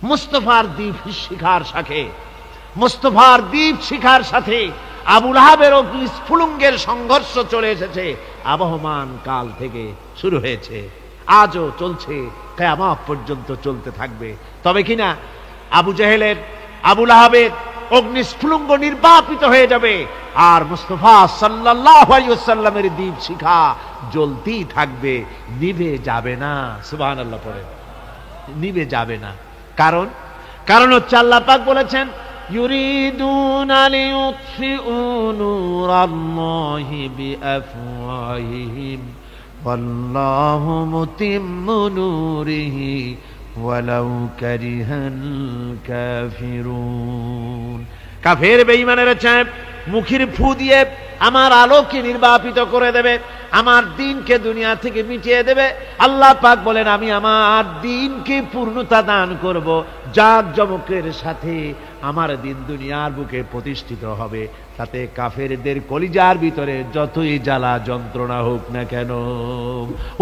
মুস্তাফার দ্বীপ শিখার সাথে, মুস্তাফার দ্বীপ শিখার সাথে আবু লাহাবের অগ্নিস্ফুলিঙ্গের সংঘর্ষ চলে এসেছে, আবহমান কাল থেকে শুরু হয়েছে, আজও চলছে, কিয়ামত পর্যন্ত চলতে থাকবে। তবে কিনা আবু জেহেলের, আবু লাহাবের অগ্নিস্ফুলিঙ্গ নির্বাপিত হয়ে যাবে, আর মুস্তাফা সাল্লাল্লাহু আলাইহি ওয়াসাল্লামের দ্বীপ শিখা জ্বলতেই থাকবে, নিভে যাবে না। সুবহানাল্লাহ পড়ে, নিভে যাবে না। কারণ হচ্ছে আল্লাহ পাক বলেছেন, ইউরিদুনা লিইউতফিউ নূরাল্লাহি বিআফওয়াহিহিম ওয়াল্লাহু মুতিম্মু নূরিহি ওয়ালাউ কারিহাল কাফিরুন। কাফের বেঈমানেরা চায় মুখের ফু দিয়ে আমার আলোকে নির্বাপিত করে দেবে, আমার দ্বীনকে দুনিয়া থেকে মিটিয়ে দেবে। আল্লাহ পাক বলেন, আমি আমার দ্বীনকে পূর্ণতা দান করব, জাঁকজমকের সাথে আমার দ্বীন দুনিয়ার বুকে প্রতিষ্ঠিত হবে। তাতে কাফেরদের কলিজার ভিতরে যতই জ্বালা যন্ত্রণা হোক না কেন,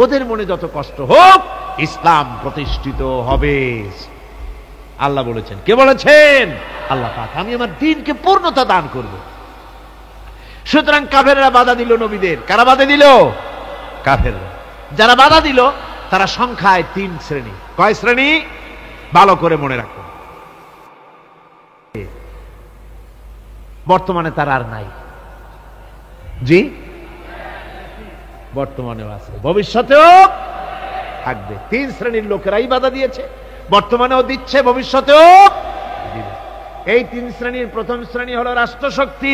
ওদের মনে যত কষ্ট হোক, ইসলাম প্রতিষ্ঠিত হবে। আল্লাহ বলেছেন। কে বলেছেন? আল্লাহ পাক। আমি আমার দ্বীনকে পূর্ণতা দান করব। সুতরাং কাফেররা বাধা দিল নবীদের। কারা বাধা দিল? কাফেররা। যারা বাধা দিল তারা সংখ্যায় 3 শ্রেণী। কয় শ্রেণী? ভালো করে মনে রাখো। বর্তমানে তারা আর নাই। জি, বর্তমানেও আছে, ভবিষ্যতেও থাকবে। 3 শ্রেণীর লোকেরাই বাধা দিয়েছে, বর্তমানেও দিচ্ছে, ভবিষ্যতেও দিবে। এই 3 শ্রেণীর প্রথম শ্রেণী হলো রাষ্ট্রশক্তি।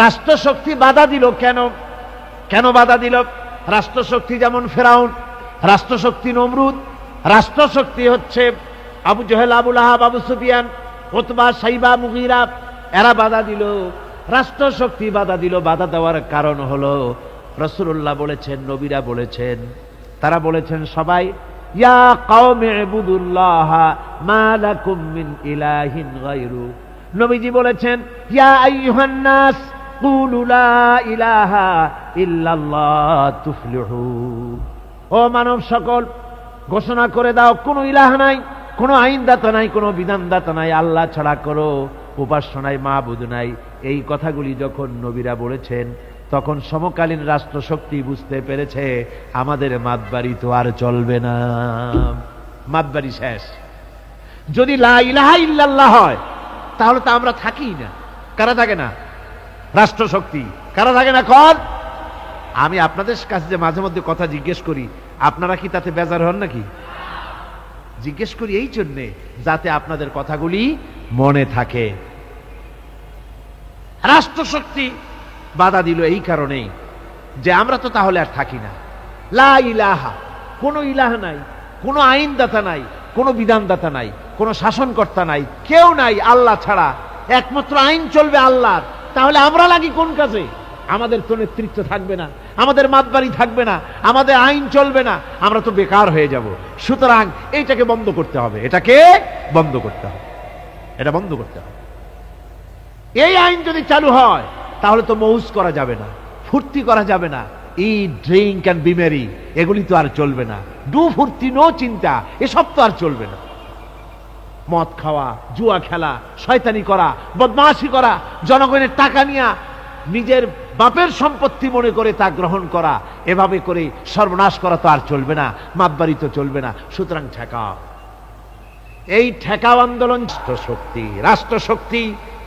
রাষ্ট্রশক্তি বাধা দিল কেন? কেন বাধা দিল? রাষ্ট্রশক্তি যেমন ফেরাউন, রাষ্ট্রশক্তি নমরুদ, রাষ্ট্রশক্তি হচ্ছে আবু জেহেল, আবু লাহাব, আবু সুফিয়ান, উতবা, সাইবা, মুগীরা, এরা বাধা দিল। রাষ্ট্রশক্তি বাধা দিল। বাধা দেওয়ার কারণ হলো রাসূলুল্লাহ বলেছেন, নবীরা বলেছেন, তারা বলেছেন সবাই, ইয়া কওমি ইবুদুল্লাহ মা লাকুম মিন ইলাহিন গায়রু। নবীজি বলেছেন, ইয়া আইয়ুহান নাস কুলু লা ইলাহা ইল্লাল্লাহ তুফলিহু। ও মানব সকল, ঘোষণা করে দাও, কোনো ইলাহ নাই, কোনো আইনদাতা নাই, কোনো বিধানদাতা নাই, আল্লাহ ছাড়া করো উপাস্য নাই, মাবুদ নাই। এই কথাগুলি যখন নবীরা বলেছেন, তখন সমকালীন রাষ্ট্রশক্তি বুঝতে পেরেছে আমাদের মাতবাড়ি তো আর চলবে না, মাতবাড়ি শেষ। যদি লা ইলাহা ইল্লাল্লাহ হয় তাহলে তো আমরা থাকি না। কারা থাকে না? রাষ্ট্রশক্তি। কারা থাকে না? কর। আমি আপনাদের কাছে যে মাঝে মধ্যে কথা জিজ্ঞেস করি, আপনারা কি তাতে বেজার হন নাকি? জিজ্ঞেস করি এই জন্যে যাতে আপনাদের কথাগুলি মনে থাকে। রাষ্ট্রশক্তি বাধা দিল এই কারণেই যে আমরা তো তাহলে আর থাকি না। লা ইলাহা, কোনো ইলাহ নাই, কোনো আইনদাতা নাই, কোনো বিধানদাতা নাই, কোনো শাসনকর্তা নাই, কেউ নাই আল্লাহ ছাড়া। একমাত্র আইন চলবে আল্লাহর। তাহলে আমরা লাগি কোন কাজে? আমাদের তো নেতৃত্ব থাকবে না, আমাদের মাতবাড়ি থাকবে না, আমাদের আইন চলবে না, আমরা তো বেকার হয়ে যাব। সুতরাং এইটাকে বন্ধ করতে হবে, এটাকে বন্ধ করতে হবে, এটা বন্ধ করতে হবে। এই আইন যদি চালু হয় তাহলে তো মৌজ করা যাবে না, ফুর্তি করা যাবে না, ইট, ড্রিঙ্ক অ্যান্ড বি মেরি, এগুলি তো আর চলবে না। ডু ফুর্তি, নো চিন্তা, এসব তো আর চলবে না। মদ খাওয়া, জুয়া খেলা, শয়তানি করা, বদমাশি করা, জনগণের টাকা নিয়ে নিজের বাপের সম্পত্তি মনে করে তা গ্রহণ করা, এভাবে করে সর্বনাশ করা তো আর চলবে না, মাতবাড়ি তো চলবে না। সুতরাং ঠেকাও, এই ঠেকাও আন্দোলন। রাষ্ট্রশক্তি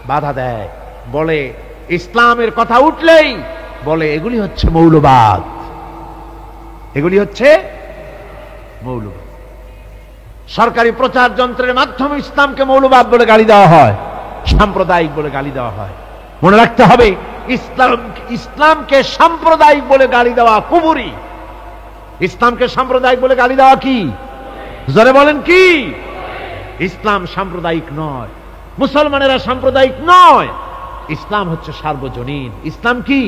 বাধা দেয়, বলে ইসলামের কথা উঠলেই বলে এগুলি হচ্ছে মৌলবাদ, এগুলি হচ্ছে মৌলবাদ। সরকারি প্রচার যন্ত্রের মাধ্যমে ইসলামকে মৌলবাদ বলে গালি দেওয়া হয়, সাম্প্রদায়িক বলে গালি দেওয়া হয়। মনে রাখতে হবে, ইসলামকে সাম্প্রদায়িক বলে গালি দেওয়া কুফরি। ইসলামকে সাম্প্রদায়িক বলে গালি দেওয়া কি? জোরে বলেন কি? ইসলাম সাম্প্রদায়িক নয়, মুসলমানেরা সাম্প্রদায়িক নয়। ইসলাম হচ্ছে সার্বজনীন। ইসলাম কি?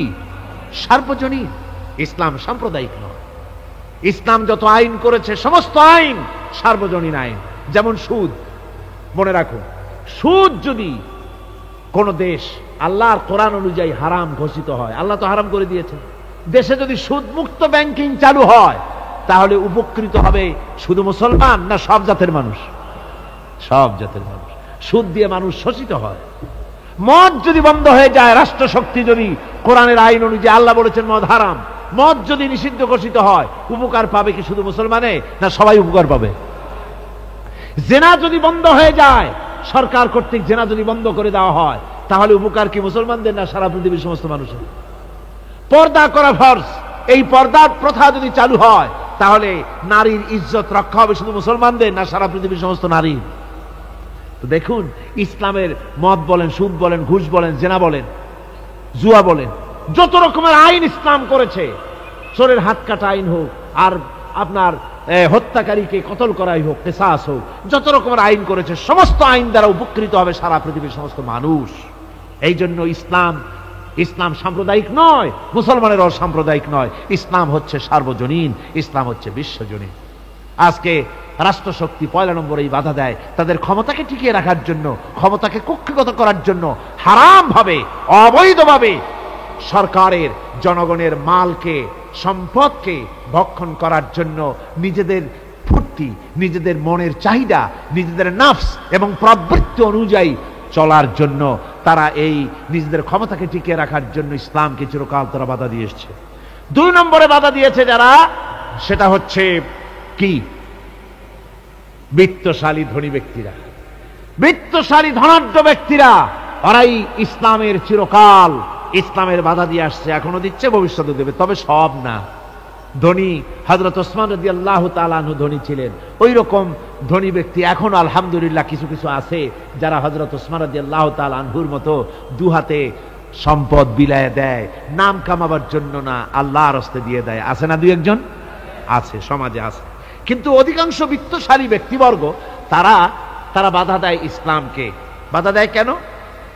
সার্বজনীন। ইসলাম সাম্প্রদায়িক নয়। ইসলাম যত আইন করেছে সমস্ত আইন সার্বজনীন আইন। যেমন সুদ, মনে রাখুন, সুদ যদি কোন দেশ আল্লাহর কোরআন অনুযায়ী হারাম ঘোষিত হয়, আল্লাহ তো হারাম করে দিয়েছেন, দেশে যদি সুদ মুক্ত ব্যাংকিং চালু হয় তাহলে উপকৃত হবে শুধু মুসলমান না সব জাতের মানুষ? সব জাতের মানুষ। সুদ দিয়ে মানুষ শোষিত হয়। মদ যদি বন্ধ হয়ে যায়, রাষ্ট্রশক্তি যদি কোরআনের আইন অনুযায়ী, আল্লাহ বলেছেন মদ হারাম, মদ যদি নিষিদ্ধ ঘোষিত হয়, উপকার পাবে কি শুধু মুসলমানে, না সবাই উপকার পাবে? জেনা যদি বন্ধ হয়ে যায়, সরকার কর্তৃক জেনা যদি বন্ধ করে দেওয়া হয়, তাহলে উপকার কি মুসলমানদের, না সারা পৃথিবীর সমস্ত মানুষের? পর্দা করা ফরজ, এই পর্দার প্রথা যদি চালু হয়, তাহলে নারীর ইজ্জত রক্ষা হবে শুধু মুসলমানদের, না সারা পৃথিবীর সমস্ত নারী? তো দেখুন, ইসলামের মদ বলেন, সুদ বলেন, ঘুষ বলেন, জেনা বলেন, জুয়া বলেন, যত রকমের আইন ইসলাম করেছে, চোরের হাত কাটা আইন হোক, আর আপনার হত্যাকারীকে কতল করাই হোক, কিসাস হোক, যত রকমের আইন করেছে, সমস্ত আইন দ্বারা উপকৃত হবে সারা পৃথিবীর সমস্ত মানুষ। এই জন্য ইসলাম সাম্প্রদায়িক নয়, মুসলমানের অসাম্প্রদায়িক নয়, ইসলাম হচ্ছে সার্বজনীন, ইসলাম হচ্ছে বিশ্বজনীন। আজকে রাষ্ট্রশক্তি পয়লা নম্বরেই বাধা দেয়, তাদের ক্ষমতাকে টিকিয়ে রাখার জন্য, ক্ষমতাকে কক্ষিগত করার জন্য হারাম ভাবে, অবৈধভাবে সরকারের জনগণের মালকে, সম্পদকে ভক্ষণ করার জন্য নিজেদের ফুর্তি, নিজেদের মনের চাহিদা, নিজেদের নাফস এবং প্রবৃত্তি অনুযায়ী চলার জন্য তারা এই নিজেদের ক্ষমতাকে টিকিয়ে রাখার জন্য ইসলামকে চিরকাল তারা বাধা দিয়ে এসছে। 2 নম্বরে বাধা দিয়েছে যারা, সেটা হচ্ছে কি? বিত্তশালী ধনী ব্যক্তিরা, বিত্তশালী ধনাঢ্য ব্যক্তিরা, ওরাই ইসলামের চিরকাল ইসলামের বাধা দিয়ে আসছে, এখনো দিচ্ছে, ভবিষ্যতে দেবে, তবে সব না। ধনী হযরত ওসমান রাদিয়াল্লাহু তাআলা আনহু ধনী ছিলেন, ওই রকম ধনী ব্যক্তি এখনো আলহামদুলিল্লাহ কিছু কিছু আছে, যারা হযরত ওসমান রাদিয়াল্লাহু তাআলা আনহুর মতো দুহাতে সম্পদ বিলায় দেয়, নাম কামাবার জন্য না, আল্লাহর রাস্তায় দিয়ে দেয়। আছে না 2-1 আছে, সমাজে আছে। কিন্তু অধিকাংশ বিত্তশালী ব্যক্তিবর্গ তারা বাধা দেয় ইসলামকে। বাধা দেয় কেন?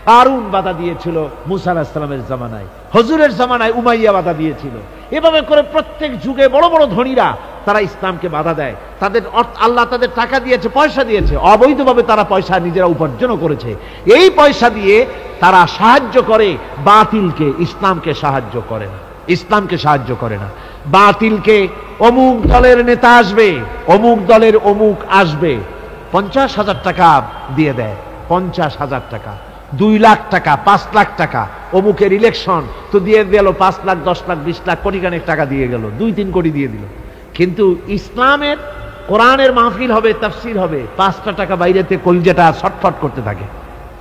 কারুন বাধা দিয়েছিল মুসা আলাইহিস সালামের জামানায়, হুজুরের জামানায় উমাইয়া বাধা দিয়েছিল। এভাবে করে প্রত্যেক যুগে বড় বড় ধনীরা তারা ইসলামকে বাধা দেয়। তাদের আল্লাহ তাদের টাকা দিয়েছে, পয়সা দিয়েছে, অবৈধভাবে তারা পয়সা নিজেরা উপার্জন করেছে। এই পয়সা দিয়ে তারা সাহায্য করে বাতিলকে, ইসলামকে সাহায্য করে না, ইসলামকে সাহায্য করে না। বাতিলকে, অমুক দলের নেতা আসবে, অমুক দলের অমুক আসবে, 50,000 টাকা দিয়ে দেয়, 50,000 টাকা, 2 লাখ টাকা, 5 লাখ টাকা, অমুকের ইলেকশন তো দিয়ে গেল 5 লাখ, 10 লাখ, 20 লাখ, কোটিখানেক টাকা দিয়ে গেল, 2-3 কোটি দিয়ে দিল। কিন্তু ইসলামের কোরআনের মাহফিল হবে, তাফসীর হবে, 5টা টাকা বাইরেতে কলজেটা ছটফট করতে থাকে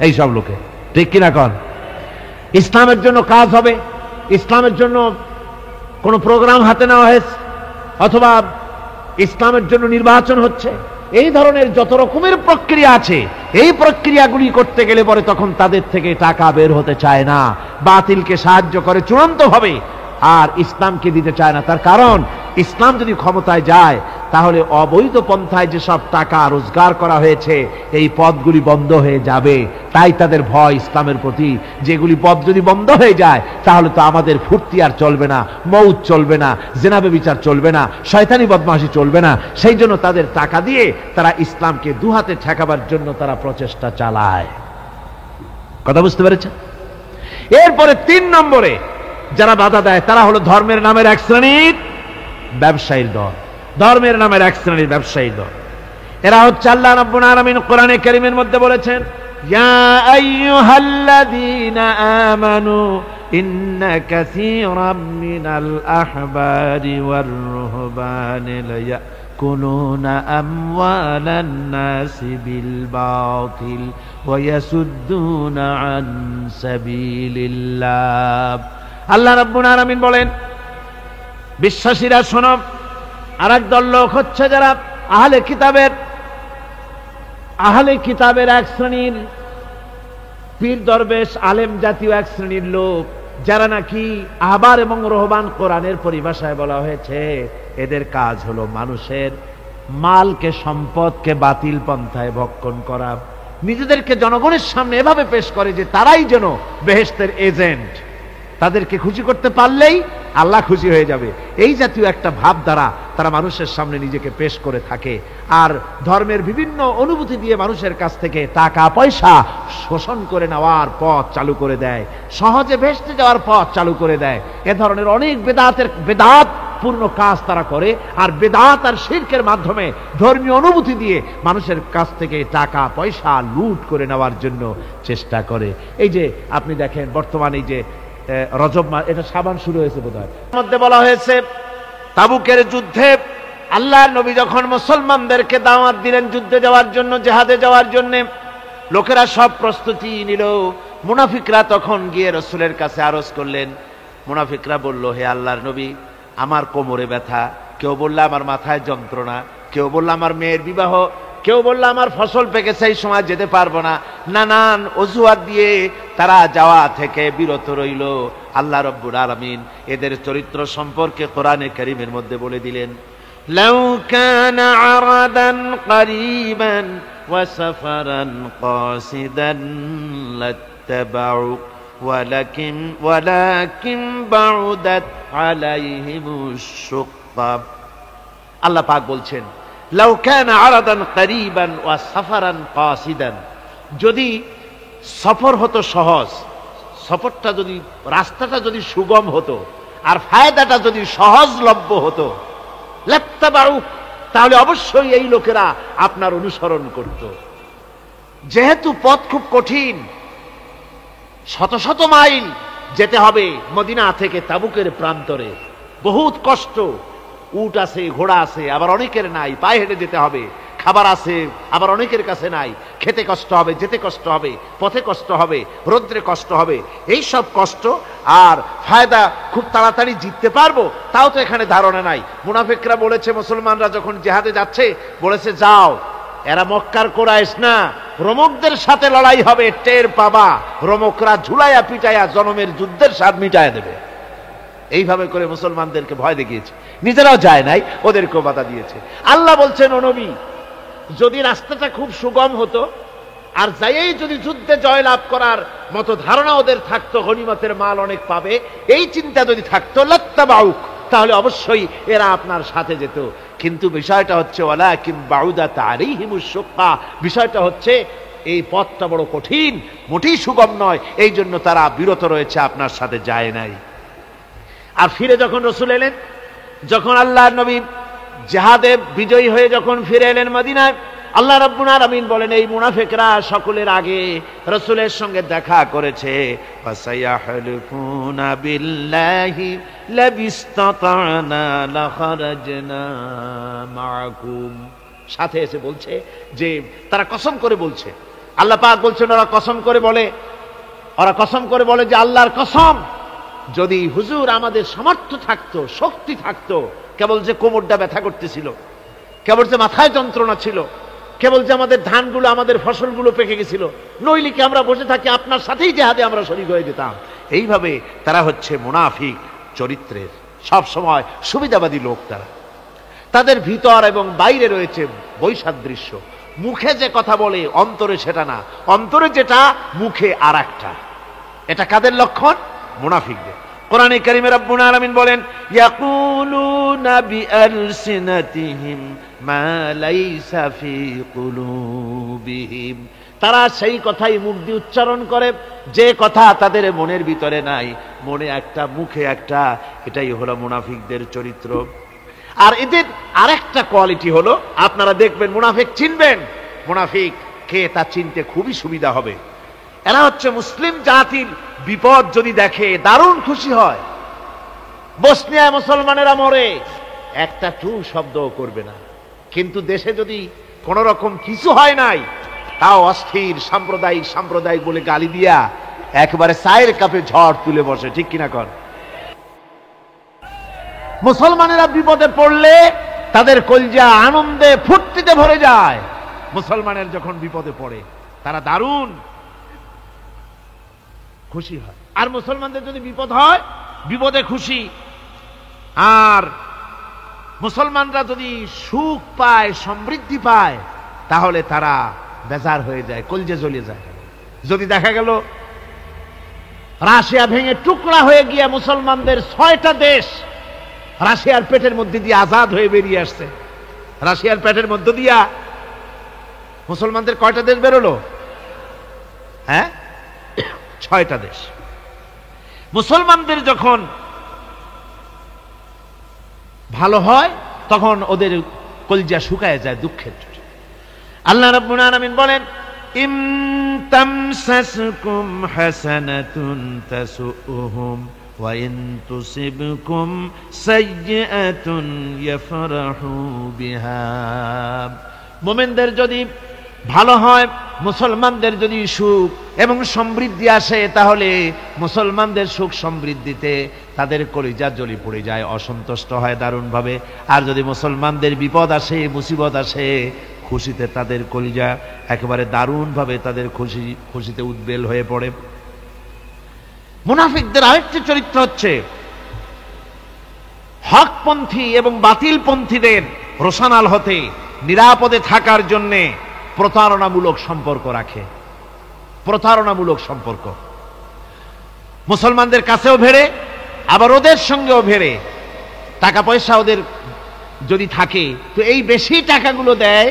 এই সব লোকে, ঠিক কিনা কন? ইসলামের জন্য কাজ হবে, ইসলামের জন্য কোন প্রোগ্রাম হাতে নেওয়া হয়েছে, অথবা ইসলামের জন্য নির্বাচন হচ্ছে, এই ধরনের যত রকমের প্রক্রিয়া আছে, এই প্রক্রিয়াগুলি করতে গেলে পরে তখন তাদের থেকে টাকা বের হতে চায় না, বাতিলকে সাহায্য করে চূড়ান্তভাবে, আর ইসলামকে দিতে চায় না। তার কারণ ইসলাম যদি ক্ষমতায় যায়, তাহলে অবৈধ পন্থায় যেসব টাকা রোজগার করা হয়েছে, এই পথগুলি বন্ধ হয়ে যাবে। তাই তাদের ভয় ইসলামের প্রতি, যেগুলি পথ যদি বন্ধ হয়ে যায়, তাহলে তো আমাদের ফুর্তি আর চলবে না, মৌত চলবে না, জেনা ব্যভিচার চলবে না, শয়তানি বদমাশি চলবে না। সেই জন্য তাদের টাকা দিয়ে তারা ইসলামকে দুহাতে ঠেকাবার জন্য তারা প্রচেষ্টা চালায়। কথা বুঝতে পেরেছেন? এরপরে 3 নম্বরে যারা বাধা দেয়, তারা হলো ধর্মের নামের এক শ্রেণীর ব্যবসায়ীর দল। ধর্মের নামের এক শ্রেণীর ব্যবসায়ী দল, এরা হচ্ছে, আল্লাহ রাব্বুল আলামিন কোরআনে কারীমের মধ্যে বলেছেন, ইয়া আইয়ুহাল্লাযীনা আমানু ইন্না কাসীরাম মিনাল আহবারি ওয়ার রুহবানি লায়াকুলুনা আমওয়ালান নাসি বিল বাতিল ওয়া ইয়াসুদ্দুনা আন সাবিলিল্লাহ। আল্লাহ রাব্বুল আলামিন বলেন, বিশ্বাসীরা শোনো, আর এক দল লোক হচ্ছে যারা আহলে কিতাবের এক শ্রেণীর পীর দরবেশ আলেম জাতীয় এক শ্রেণীর লোক, যারা নাকি আহবার এবং রহবান, কোরআনের পরিভাষায় বলা হয়েছে এদের কাজ হলো মানুষের মালকে, সম্পদকে বাতিল পন্থায় ভক্ষণ করা। নিজেদেরকে জনগণের সামনে এভাবে পেশ করে যে তারাই যেন বেহেশতের এজেন্ট, তাদেরকে খুশি করতে পারলেই আল্লাহ খুশি হয়ে যাবে। এই জাতীয় একটা ভাব দ্বারা তারা মানুষের সামনে নিজেকে পেশ করে থাকে, আর ধর্মের বিভিন্ন অনুভূতি দিয়ে মানুষের কাছ থেকে টাকা পয়সা শোষণ করে নেওয়ার পথ চালু করে দেয়, সহজে ভেস্তে যাওয়ার পথ চালু করে দেয়। এ ধরনের অনেক বেদাত বিদাতপূর্ণ কাজ তারা করে, আর বিদাত আর শিরকের মাধ্যমে ধর্মীয় অনুভূতি দিয়ে মানুষের কাছ থেকে টাকা পয়সা লুট করে নেওয়ার জন্য চেষ্টা করে। এই যে আপনি দেখেন বর্তমানে এই যে রজব মাস, এটা সাবান শুরু হয়েছে বোধহয়, মধ্যে বলা হয়েছে তাবুকের যুদ্ধে আল্লাহ নবী যখন মুসলমানদেরকে দাওয়াত দিলেন যুদ্ধে যাওয়ার জন্য, জিহাদে যাওয়ার জন্য, লোকেরা সব প্রস্তুতি নিল। মুনাফিকরা তখন গিয়ে রাসূলের কাছে আরজ করলেন। মুনাফিকরা বলল, হে আল্লাহর নবী, আমার কোমরে ব্যথা, কেউ বলল আমার মাথায় যন্ত্রণা, কেউ বলল আমার মেয়ের বিবাহ, কেউ বলল আমার ফসল পেকেছে এই সময় যেতে পারবো না। নানান অজুহাত দিয়ে তারা যাওয়া থেকে বিরত রইল। আল্লাহ রাব্বুল আলামিন এদের চরিত্র সম্পর্কে কোরআনে কারীমের মধ্যে বলে দিলেন, লাউ কানা আরাদান করিবান ওয়া সাফারান কাসিদান লাত্তাবাউ ওয়ালাকিন বাউদাত আলাইহিমুশ শুক্কা। আল্লাহ পাক বলছেন, লাউ কানা আরাদান করিবান ওয়া সাফারান কাসিদান, যদি সফর হতো সহজ, সফরটা যদি, রাস্তাটা যদি সুগম হতো, আর ফায়দাটা যদি সহজলভ্য হতো, লাত্তাবাউ, তাহলে অবশ্যই এই লোকেরা আপনার অনুসরণ করত। যেহেতু পথ খুব কঠিন, শত শত মাইল যেতে হবে মদিনা থেকে তাবুকের প্রান্তরে, বহুত কষ্ট, উট আছে, ঘোড়া আছে, আবার অনেকের নাই, পায়ে হেঁটে যেতে হবে, খাবার আছে, আবার অনেকের কাছে নাই, খেতে কষ্ট হবে, যেতে কষ্ট হবে, পথে কষ্ট হবে, রৌদ্রে কষ্ট হবে, এই সব কষ্ট। আর ফায়দা খুব তাড়াতাড়ি জিততে পারবো তাও তো এখানে ধারণা নাই। মুনাফিকরা বলেছে, মুসলমানরা যখন জিহাদে যাচ্ছে বলেছে, যাও, এরা মক্কার কোরাইশ না, রোমকদের সাথে লড়াই হবে, টের পাবা, রোমকরা ঝুলাইয়া পিটাইয়া জনমের যুদ্ধের স্বাদ মিটাইয়া দেবে। এইভাবে করে মুসলমানদেরকে ভয় দেখিয়েছে, নিজেরাও যায় নাই, ওদেরকেও বাধা দিয়েছে। আল্লাহ বলছেন, ও নবী, যদি রাস্তাটা খুব সুগম হতো, আর যাইয়েই যদি যুদ্ধে জয়লাভ করার মতো ধারণা ওদের থাকতো, গনিমতের মাল অনেক পাবে, এই চিন্তা যদি থাকতো, লাত্তাবাউক, তাহলে অবশ্যই এরা আপনার সাথে যেত। কিন্তু বিষয়টা হচ্ছে, ওয়ালাকিন বাউদাত আলাইহিমুশ শুক্কা, বিষয়টা হচ্ছে এই পথটা বড় কঠিন, মোটেই সুগম নয়, এই জন্য তারা বিরত রয়েছে, আপনার সাথে যায় নাই। আর ফিরে যখন রাসূল এলেন, যখন আল্লাহর নবী জিহাদে বিজয়ী হয়ে যখন ফিরে এলেন মদিনায়, আল্লাহ রাব্বুল আলামিন বলেন, এই মুনাফিকরা সকলের আগে রাসূলের সঙ্গে দেখা করেছে। ফাসায়াহলিফুনা বিল্লাহি লাবিস্তাতানা লাখারাজনা মাআকুম, সাথে এসে বলছে যে তারা কসম করে বলছে, আল্লাহ পাক বলছেন, ওরা কসম করে বলে, ওরা কসম করে বলে যে আল্লাহর কসম, যদি হুজুর আমাদের সামর্থ্য থাকতো, শক্তি থাকতো, কেবল যে কোমরটা ব্যথা করতেছিল, কেবল যে মাথায় যন্ত্রণা ছিল, কেবল যে আমাদের ধানগুলো, আমাদের ফসলগুলো পেকে গেছিল, নইলে কি আমরা বসে থাকি, আপনার সাথেই জিহাদে আমরা শরীক হয়ে যেতাম। এইভাবে তারা হচ্ছে মুনাফিক চরিত্রের, সব সময় সুবিধাবাদী লোক। তারা, তাদের ভিতর এবং বাইরে রয়েছে বৈসাদৃশ্য। মুখে যে কথা বলে, অন্তরে সেটা না, অন্তরে যেটা, মুখে আর একটা। এটা কাদের লক্ষণ? মুনাফিকদের। কোরআনে কারীমে রব্বুল আলামিন বলেন, ইয়াকুলুনা বিআলসিনাতিহিম মা লাইসা ফি কুলুবিহিম, তারা সেই কথাই মুখ দিয়ে উচ্চারণ করে যে কথা তাদের মনের ভিতরে নাই, মনে একটা, মুখে একটা। এটাই হলো মুনাফিকদের চরিত্র। আর এদের আরেকটা কোয়ালিটি হলো, আপনারা দেখবেন, মুনাফিক চিনবেন, মুনাফিক কে তা চিনতে খুবই সুবিধা হবে। এরা হচ্ছে মুসলিম জাতির বিপদ যদি দেখে দারুণ খুশি হয়। বসনিয়ায় মুসলমানেরা মরে, একটা টু শব্দও করবে না, কিন্তু দেশে যদি কোন রকম কিছু হয় নাই, তাও অস্থির, সাম্প্রদায়িক সাম্প্রদায়িক বলে গালি দিয়া একবারে চায়ের কাপে ঝড় তুলে বসে। ঠিক কিনা কর? মুসলমানেরা বিপদে পড়লে তাদের কলজা আনন্দে ফুর্তিতে ভরে যায়। মুসলমানের যখন বিপদে পড়ে তারা দারুণ খুশি হয়। আর মুসলমানদের যদি বিপদ হয়, বিপদে খুশি। আর মুসলমানরা যদি সুখ পায়, সমৃদ্ধি পায়, তাহলে তারা বেজার হয়ে যায়, কলজে জ্বলে যায়। যদি দেখা গেল রাশিয়া ভেঙে টুকরা হয়ে গিয়ে মুসলমানদের 6টা দেশ রাশিয়ার পেটের মধ্যে দিয়ে আজাদ হয়ে বেরিয়ে আসছে, রাশিয়ার পেটের মধ্যে দিয়া মুসলমানদের কয়টা দেশ বেরোলো? হ্যাঁ, 6টা দেশ। মুসলমানদের যখন ভালো হয় তখন ওদের কলিজা শুকায় যায় দুঃখের। আল্লাহ রাব্বুল আলামিন বলেন, ইম তামসাসকুম হাসানাতুন তাসুহুম ওয়া ইন তুসিবকুম সাইয়্যাতুন ইয়াফরাহু বিহা। মুমিনদের যদি ভালো হয়, মুসলমানদের যদি সুখ এবং সমৃদ্ধি আসে, তাহলে মুসলমানদের সুখ সমৃদ্ধিতে তাদের কলিজা জ্বলি পড়ে যায়, অসন্তুষ্ট হয় দারুণভাবে। আর যদি মুসলমানদের বিপদ আসে, মুসিবত আসে, খুশিতে তাদের কলিজা একেবারে দারুণভাবে তাদের খুশিতে উদ্বেল হয়ে পড়ে। মুনাফিকদের আরেকটি চরিত্র হচ্ছে হকপন্থী এবং বাতিলপন্থীদের রোশানাল হতে নিরাপদে থাকার জন্যে প্রতারণামূলক সম্পর্ক রাখে। প্রতারণামূলক সম্পর্ক মুসলমানদের কাছেও ভেড়ে, আবার ওদের সঙ্গেও ভেড়ে। টাকা পয়সা ওদের যদি থাকে তো এই বেশি টাকাগুলো দেয়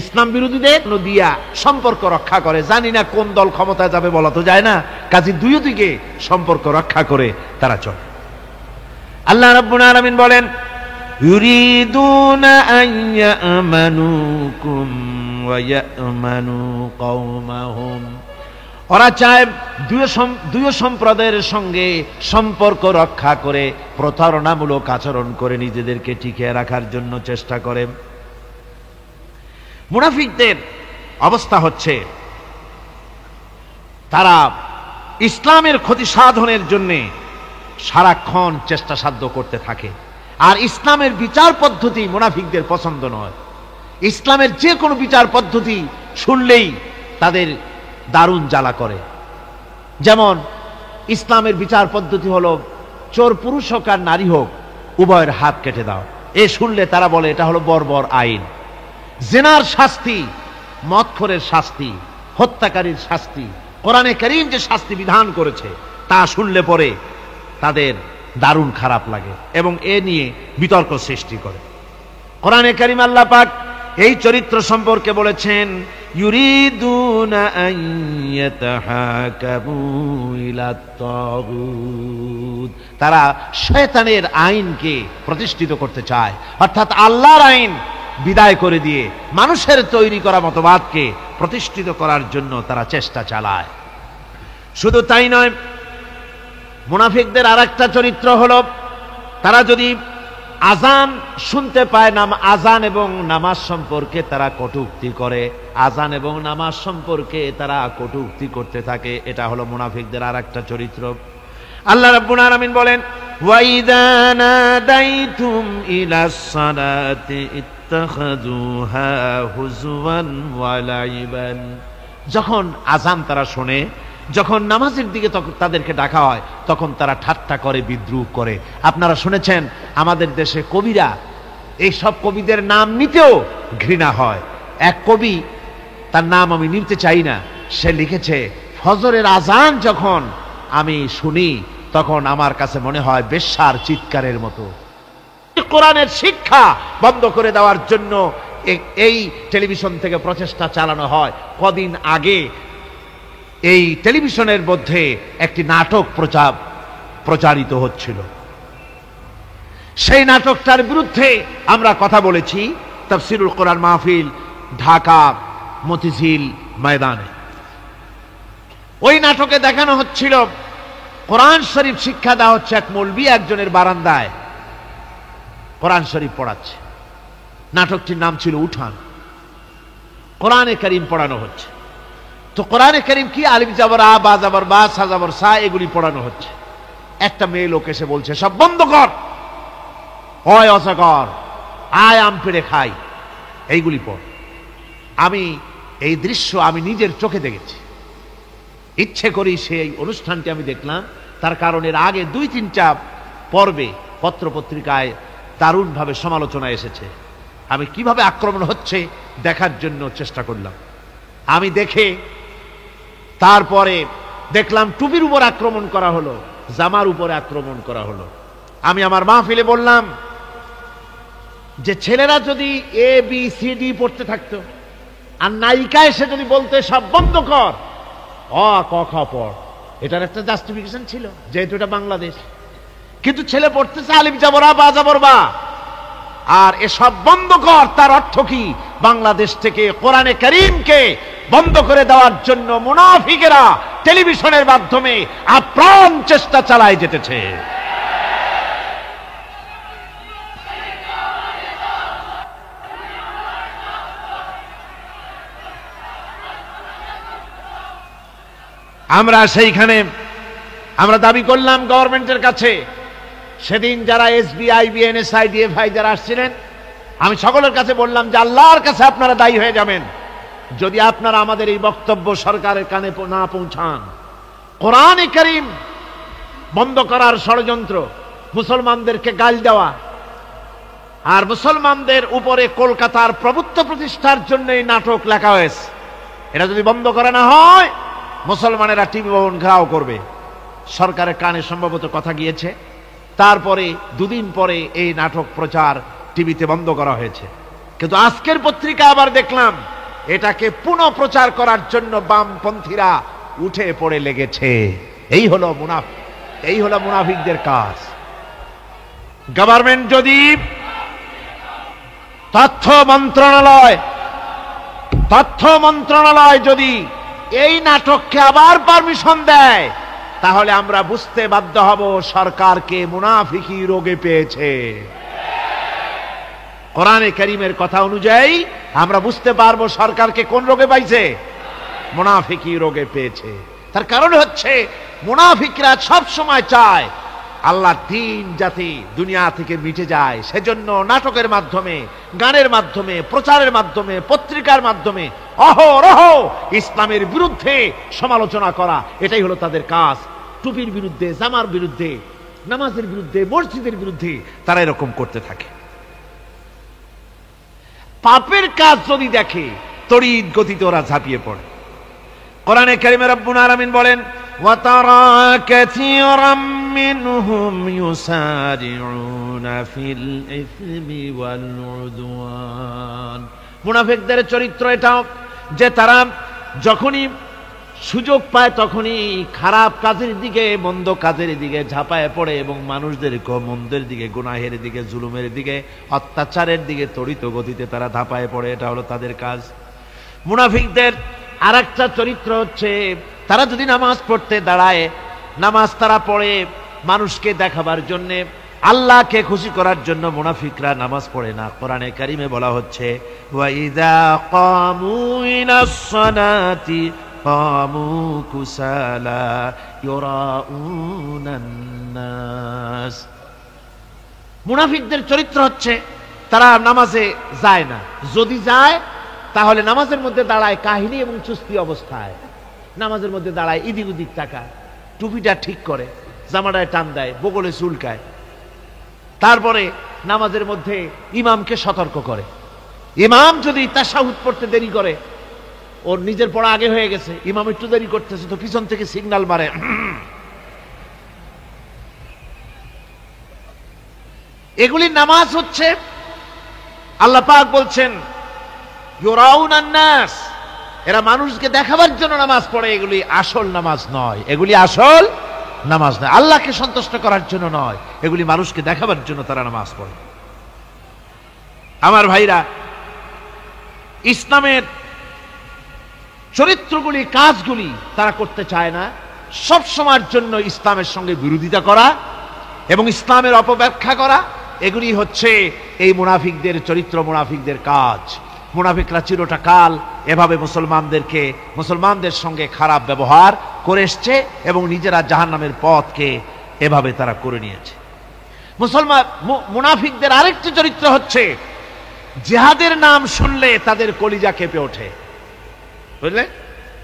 ইসলাম বিরোধীদের দিয়া সম্পর্ক রক্ষা করে। জানি না কোন দল ক্ষমতায় যাবে, বলা তো যায় না, কাজে দুই দিকে সম্পর্ক রক্ষা করে তারা চলে। আল্লাহ রাব্বুল আলামিন বলেন, ইউরিদুনা আন ইয়ামানুকুম ওয়া ইয়ামানু কওমাহুম। ওরা চায় দুই সম্প্রদায়ের সঙ্গে সম্পর্ক রক্ষা করে প্রতারণামূলক আচরণ করে নিজেদেরকে টিকিয়ে রাখার জন্য চেষ্টা করে। মুনাফিকদের অবস্থা হচ্ছে তারা ইসলামের ক্ষতি সাধনের জন্য সারাক্ষণ চেষ্টা সাধ্য করতে থাকে। আর ইসলামের বিচার পদ্ধতি মুনাফিকদের পছন্দ নয়। ইসলামের যে কোনো বিচার পদ্ধতি শুনলেই তাদের দারুণ জ্বালা করে। যেমন ইসলামের বিচার পদ্ধতি হলো চোর পুরুষ হোক আর নারী হোক উভয়ের হাত কেটে দাও। এ শুনলে তারা বলে এটা হলো বর্বর আইন। জিনার শাস্তি, মদখোরের শাস্তি, হত্যাকারীর শাস্তি, কোরআনে কারীম যে শাস্তি বিধান করেছে তা শুনলে পরে তাদের দারুণ খারাপ লাগে এবং এ নিয়ে বিতর্ক সৃষ্টি করে। কোরআনে কারীম আল্লাহ পাক এই চরিত্র সম্পর্কে বলেছেন, ইউরিদুনা আন ইয়াতাহাকামু ইলাত তাগুত। তারা শয়তানের আইনকে প্রতিষ্ঠিত করতে চায়, অর্থাৎ আল্লাহর আইন বিদায় করে দিয়ে মানুষের তৈরি করা মতবাদকে প্রতিষ্ঠিত করার জন্য তারা চেষ্টা চালায়। শুধু তাই নয়, মুনাফিকদের আরেকটা চরিত্র হলো তারা যদি আজান শুনতে পায়, আজান এবং নামাজ সম্পর্কে তারা কটূক্তি করে। আজান এবং নামাজ সম্পর্কে তারা কটূক্তি করতে থাকে। এটা হলো মুনাফিকদের আরেকটা চরিত্র। আল্লাহ রাব্বুল আলামিন বলেন, ওয়াইদা নাদাইতুম ইলাস সালাতি ইত্তাখাযুহা হুজওয়ান ওয়া লাইবান। যখন আজান তারা শোনে, যখন নামাজের দিকে তাদেরকে ডাকা হয়, তখন তারা ঠাট্টা করে, বিদ্রুপ করে। আপনারা শুনেছেন আমাদের দেশে কবিরা, এই সব কবিদের নাম নিতেও ঘৃণা হয়। এক কবি, তার নাম আমি নিতে চাই না, সে লিখেছে, ফজরের আজান যখন আমি শুনি তখন আমার কাছে মনে হয় বেশ্যার চিৎকারের মতো। কোরআনের শিক্ষা বন্ধ করে দেওয়ার জন্য এই টেলিভিশন থেকে প্রচেষ্টা চালানো হয়। কদিন আগে এই টেলিভিশনের মধ্যে একটি নাটক প্রচারিত হচ্ছিল। সেই নাটকটার বিরুদ্ধে আমরা কথা বলেছি তাফসিরুল কোরআন মাহফিল, ঢাকা মতিঝিল ময়দানে। ওই নাটকে দেখানো হচ্ছিল কোরআন শরীফ শিক্ষা দেওয়া হচ্ছে। এক মৌলবি একজনের বারান্দায় কোরআন শরীফ পড়াচ্ছে। নাটকটির নাম ছিল উঠান। কোরআনে কারীম পড়ানো হচ্ছে। তো কোরআনে কারীম কি আলিফ জাবর আ, বা জাবর বা, সা জাবর সা, এগুলি পড়ানো হচ্ছে। একটা মেয়ে লোক এসে বলছে, সব বন্ধ কর, হয় অসকর, আয় আম পেড়ে খাই, এইগুলি পড়। আমি এই দৃশ্য আমি নিজের চোখে দেখেছি। ইচ্ছে করি সেই অনুষ্ঠানটি আমি দেখলাম, তার কারণ এর আগে 2-3টা পর্বে পত্রপত্রিকায় দারুণভাবে সমালোচনা এসেছে। আমি কিভাবে আক্রমণ হচ্ছে দেখার জন্য চেষ্টা করলাম। আমি দেখে তারপরে দেখলাম টুপির উপর আক্রমণ করা হলো, জামার উপরে আক্রমণ করা হলো। আমি আমার মাহফিলে বললাম যে ছেলেরা যদি এ বি সি ডি পড়তে থাকতো, আর নায়িকা এসে যদি বলতে সব বন্ধ কর, অ ক খ পড়, এটার একটা জাস্টিফিকেশন ছিল যেহেতু এটা বাংলাদেশ। কিন্তু ছেলে পড়তেছে আলিফ জাবর আ, বা জাবর বা, আর এসব বন্ধ কর, তার অর্থ কি? বাংলাদেশ থেকে কোরআনে কারীমকে বন্ধ করে দেওয়ার জন্য মুনাফিকেরা টেলিভিশনের মাধ্যমে আপ্রাণ চেষ্টা চালায় যেতেছে। আমরা সেইখানে আমরা দাবি করলাম গভর্নমেন্টের কাছে, সেদিন যারা এসবিআই, বিএনএসআই, ডিএফআই যারা আসছিলেন, আমি সকলের কাছে বললাম যে আল্লাহর কাছে আপনারা দায়ী হয়ে যাবেন যদি আপনারা আমাদের এই বক্তব্য সরকারের কানে না পৌঁছান। কোরআনে কারীম বন্ধ করার ষড়যন্ত্র, মুসলমানদেরকে গাল দেওয়া, আর মুসলমানদের উপরে কলকাতার প্রভুত্ব প্রতিষ্ঠার জন্য এই নাটক লেখা হয়েছে, এটা যদি বন্ধ করা না হয় মুসলমানেরা টিভি ভবন ঘেরাও করবে। সরকারের কানে সম্ভবত কথা গিয়েছে, তারপরে দুদিন পরে এই নাটক প্রচার টিভিতে বন্ধ করা হয়েছে। কিন্তু আজকের পত্রিকা আবার দেখলাম এটাকে পুনঃ প্রচার করার জন্য বামপন্থীরা উঠে পড়ে লেগেছে। এই হলো মুনাফিকদের কাজ। গভর্নমেন্ট যদি তথ্য মন্ত্রণালয় যদি এই নাটককে আবার পারমিশন দেয়, তাহলে আমরা বুঝতে বাধ্য হব সরকারকে মুনাফিকি রোগে পেয়েছে। কোরআনে কারীমের কথা অনুযায়ী আমরা বুঝতে পারবো সরকারকে কোন রোগে পাইছে, মুনাফিকি রোগে পেয়েছে। তার কারণ হচ্ছে মুনাফিকরা সব সময় চায় আল্লাহর দ্বীন যাতে দুনিয়া থেকে মিটে যায়, সেজন্য নাটকের মাধ্যমে, গানের মাধ্যমে, প্রচারের মাধ্যমে, পত্রিকার মাধ্যমে অহরহ ইসলামের বিরুদ্ধে সমালোচনা করা, এটাই হলো তাদের কাজ। টুপির বিরুদ্ধে, জামার বিরুদ্ধে, নামাজের বিরুদ্ধে, মসজিদের বিরুদ্ধে তারা এরকম করতে থাকে। পাপের কাজ যদি দেখে তড়িৎ গতিতে ওরা ঝাঁপিয়ে পড়ে। কোরআনে কারীমে রব্বুল আলামিন বলেন, ওয়াতারা কাসীরাম মিনহুম ইউসারিউনা ফিল ইসমি ওয়াল উদওয়ান। মুনাফিকদের চরিত্র এটাও যে তারা যখনই সুযোগ পায় তখনই খারাপ কাজের দিকে, মন্দ কাজের দিকে ঝাঁপায় পড়ে এবং মানুষদেরকে মন্দের দিকে, গুনাহের দিকে, জুলুমের দিকে, অত্যাচারের দিকে তড়িৎ গতিতে তারা ঝাঁপায় পড়ে। এটা হলো তাদের কাজ। মুনাফিকদের আরেকটা চরিত্র হচ্ছে তারা যদি নামাজ পড়তে দাঁড়ায়, নামাজ তারা পড়ে মানুষকে দেখাবার জন্য, আল্লাহকে খুশি করার জন্য মুনাফিকরা নামাজ পড়ে না। কোরআনে কারীমে বলা হচ্ছে, ওয়াইদা কামু ইলাস সালাতি কামু কুসালা ইউরাউনান নাস। মুনাফিকদের চরিত্র হচ্ছে তারা নামাজে যায় না, যদি যায় তাহলে নামাজের মধ্যে দাঁড়ায় কাহিনী এবং চুস্তি অবস্থায়, নামাজের মধ্যে দাঁড়ায় ইদিক উদিক তাকায়, টুপিটা ঠিক করে, জামাটায় টান দেয়, বগলে চুলকায়, তারপরে নামাজের মধ্যে ইমামকে সতর্ক করে। ইমাম যদি তাশাহুদ পড়তে দেরি করে, ওর নিজের পড়া আগে হয়ে গেছে, ইমাম একটু দেরি করতেছে, তো পিছন থেকে সিগন্যাল মারে। এগুলি নামাজ হচ্ছে, আল্লাহ পাক বলছেন ইউরাউনান নাস, এরা মানুষকে দেখাবার জন্য নামাজ পড়ে, এগুলি আসল নামাজ নয়, এগুলি আসল নামাজ নয়, আল্লাহকে সন্তুষ্ট করার জন্য নয়, এগুলি মানুষকে দেখাবার জন্য তারা নামাজ পড়ে। আমার ভাইরা, ইসলামের চরিত্রগুলি, কাজগুলি তারা করতে চায় না। সব সময়ের জন্য ইসলামের সঙ্গে বিরোধিতা করা এবং ইসলামের অপব্যাখ্যা করা, এগুলি হচ্ছে এই মুনাফিকদের চরিত্র, মুনাফিকদের কাজ। মুনাফিকরা চিরটা কাল এভাবে মুসলমানদের সঙ্গে খারাপ ব্যবহার করে এসছে এবং নিজেরা জাহান্নামের পথকে এভাবে তারা করে নিয়েছে। মুনাফিকদের আরেকটি চরিত্র হচ্ছে জিহাদের নাম শুনলে তাদের কলিজা কেঁপে ওঠে। বুঝলে,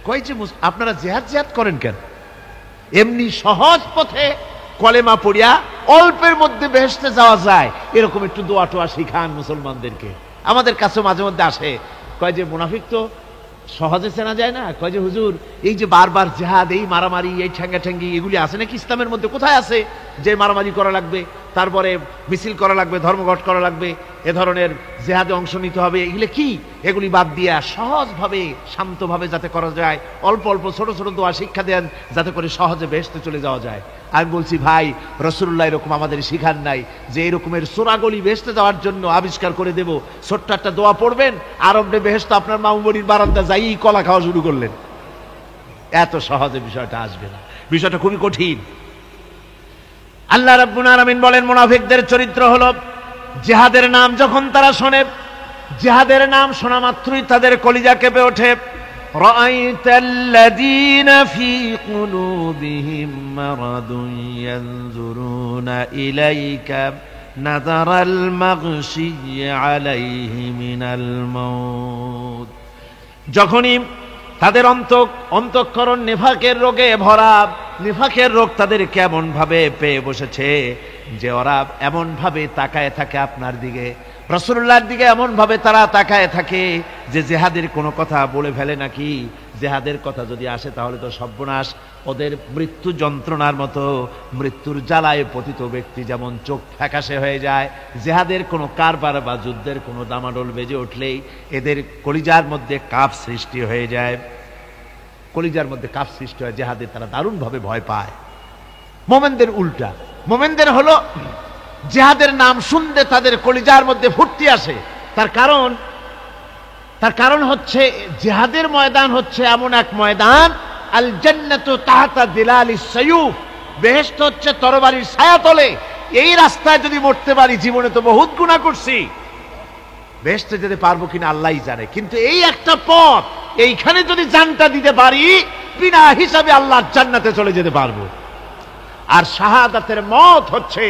কই যে আপনারা জিহাদ করেন কেন? এমনি সহজ পথে কলেমা পড়িয়া অল্পের মধ্যে বেহেশতে যাওয়া যায়, এরকম একটু দোয়া টোয়া শিখান মুসলমানদেরকে। আমাদের কাছে মাঝে মধ্যে আসে, কয় যে মুনাফিক তো সহজে চেনা যায় না, কয় যে হুজুর এই যে বারবার জিহাদ, এই মারামারি, এই ঠ্যাঙ্গা ঠ্যাঙ্গি, এগুলি আছে নাকি ইসলামের মধ্যে? কোথায় আছে? যে মারামারি করা লাগবে, তারপরে মিছিল করা লাগবে, ধর্মঘট করা লাগবে, এ ধরনের জেহাদে অংশ নিতে হবে, এগুলো কি? এগুলি বাদ দিয়া সহজভাবে শান্তভাবে যাতে করা যায়, অল্প অল্প ছোট ছোট দোয়া শিক্ষা দেন যাতে করে সহজে বেহেশতে চলে যাওয়া যায়। আমি বলছি ভাই, রাসূলুল্লাহ এরকম আমাদের শিখান নাই যে এরকমের সূরাগুলি বেহেশতে যাওয়ার জন্য আবিষ্কার করে দেব, ছোট্ট একটা দোয়া পড়বেন, আরবে বেহেশত আপনার মামুবাড়ির বারান্দা যাই কলা খাওয়া শুরু করলেন। এত সহজে বিষয়টা আসবে না, বিষয়টা খুবই কঠিন। আল্লাহ রাব্বুল আলামিন বলেন মুনাফিকদের চরিত্র হলো জিহাদের নাম যখন তারা শোনে, জিহাদের নাম শোনা মাত্রই তাদের কলিজা কেঁপে ওঠে। রাআইতাল্লাযীনা ফী কুলুবিহিম মারাদুন ইয়ানজুরুনা ইলাইকা নাযারাল মাগশিয়্যি আলাইহি মিনাল মাউত। যখনই তাদের অন্তঃকরণ নেফাকের রোগে ভরা, নেফাকের রোগ তাদের কেমন ভাবে পেয়ে বসেছে যে ওরা এমন ভাবে তাকায় থাকে আপনার দিকে, রাসূলুল্লাহর দিকে এমন ভাবে তারা তাকায় থাকে যে জিহাদের কোনো কথা বলে ফেলে নাকি। জিহাদের কথা যদি আসে তাহলে তো সর্বনাশ, ওদের মৃত্যু যন্ত্রণার মতো, মৃত্যুর জ্বালায় পতিত ব্যক্তি যেমন চোখ ফ্যাকাশে হয়ে যায়, জিহাদের কোনো কারবার বা যুদ্ধের কোনো দামাডোল বেজে উঠলেই এদের কলিজার মধ্যে কাঁপ সৃষ্টি হয়ে যায়, কলিজার মধ্যে কাঁপ সৃষ্টি হয়, জিহাদের তারা দারুণভাবে ভয় পায়। মোমেনদের উল্টা, মোমেনদের হলো জিহাদের নাম শুনতে তাদের কলিজার মধ্যে ফুর্তি আসে। তার কারণ হচ্ছে জিহাদের ময়দান হচ্ছে এমন এক ময়দান, আল জান্নাতু তাহতা দিলালিস সায়ুফ, বেহেশত হচ্ছে তরবারির ছায়াতলে। এই রাস্তায় যদি মরতে পারি, জীবনে তো বহুত গুনাহ করছি, বেহেশতে যেতে পারবো কিনা আল্লাহই জানে, কিন্তু এই একটা পথ, এইখানে যদি জানটা দিতে পারি বিনা হিসাবে আল্লাহর জান্নাতে চলে যেতে পারবো। আর শাহাদাতের মত হচ্ছে